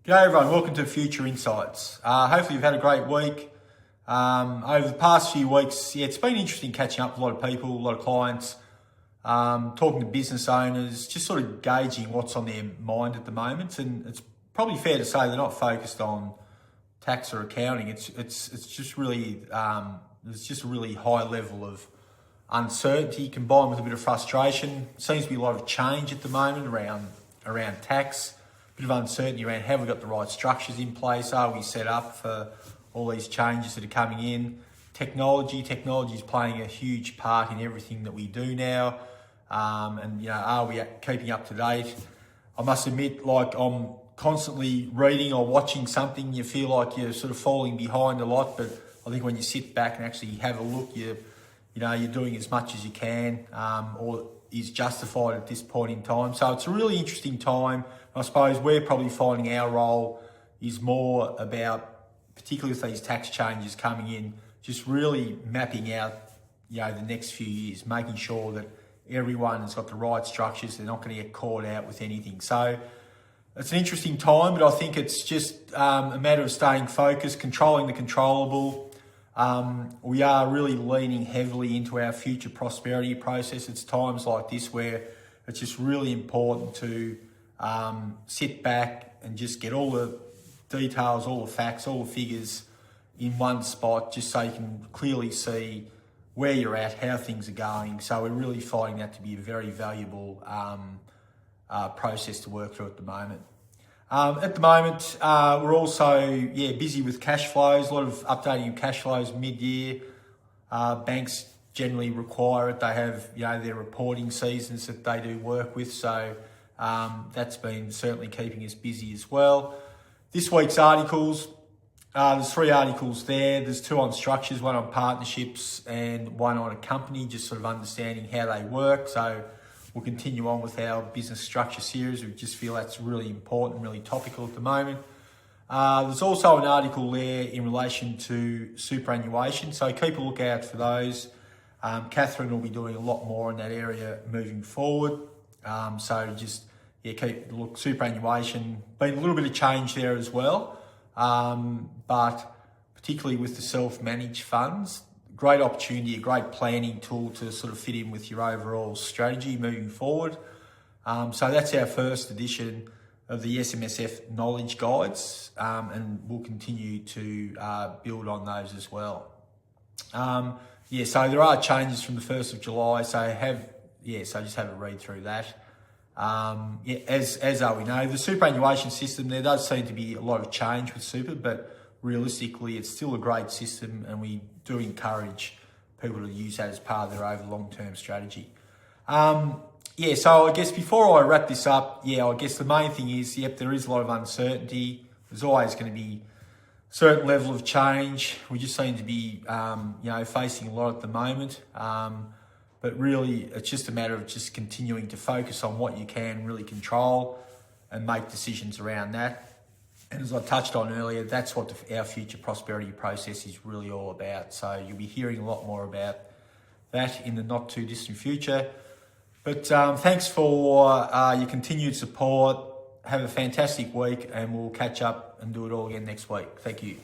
G'day everyone, welcome to Future Insights. Hopefully you've had a great week. Over the past few weeks, it's been interesting catching up with a lot of people, a lot of clients, talking to business owners, just sort of gauging what's on their mind at the moment. And it's probably fair to say they're not focused on tax or accounting. It's just really, there's just a really high level of uncertainty combined with a bit of frustration. Seems to be a lot of change at the moment around tax. Bit of uncertainty around have we got the right structures in place? Are we set up for all these changes that are coming in? Technology is playing a huge part in everything that we do now. And are we keeping up to date? I must admit, like I'm constantly reading or watching something, you feel like you're sort of falling behind a lot. But I think when you sit back and actually have a look, you're doing as much as you can, or is justified at this point in time. So it's a really interesting time. I suppose we're probably finding our role is more about, particularly with these tax changes coming in, just really mapping out, the next few years, making sure that everyone has got the right structures. They're not going to get caught out with anything. So it's an interesting time, but I think it's just a matter of staying focused, controlling the controllable. We are really leaning heavily into our future prosperity process. It's times like this where it's just really important to sit back and just get all the details, all the facts, all the figures in one spot, just so you can clearly see where you're at, how things are going. So we're really finding that to be a very valuable process to work through at the moment. We're also busy with cash flows, a lot of updating cash flows mid-year. Banks generally require it. They have their reporting seasons that they do work with, so that's been certainly keeping us busy as well. This week's articles, there's 3 articles there. There's 2 on structures, 1 on partnerships and 1 on a company, just sort of understanding how they work. So we'll continue on with our business structure series. We just feel that's really important, really topical at the moment. There's also an article there in relation to superannuation, so keep a look out for those. Catherine will be doing a lot more in that area moving forward. So just keep a look. Superannuation, been a little bit of change there as well, but particularly with the self-managed funds, great opportunity, a great planning tool to sort of fit in with your overall strategy moving forward. So that's our first edition of the SMSF knowledge guides, and we'll continue to build on those as well. So there are changes from the 1st of July, so just have a read through that. As we know, the superannuation system, there does seem to be a lot of change with super, but realistically, it's still a great system, and we do encourage people to use that as part of their over long-term strategy. So I guess before I wrap this up, I guess the main thing is, there is a lot of uncertainty. There's always going to be a certain level of change. We just seem to be, facing a lot at the moment. But really, it's just a matter of just continuing to focus on what you can really control and make decisions around that. And as I touched on earlier, that's what our future prosperity process is really all about. So you'll be hearing a lot more about that in the not too distant future. But thanks for your continued support. Have a fantastic week, and we'll catch up and do it all again next week. Thank you.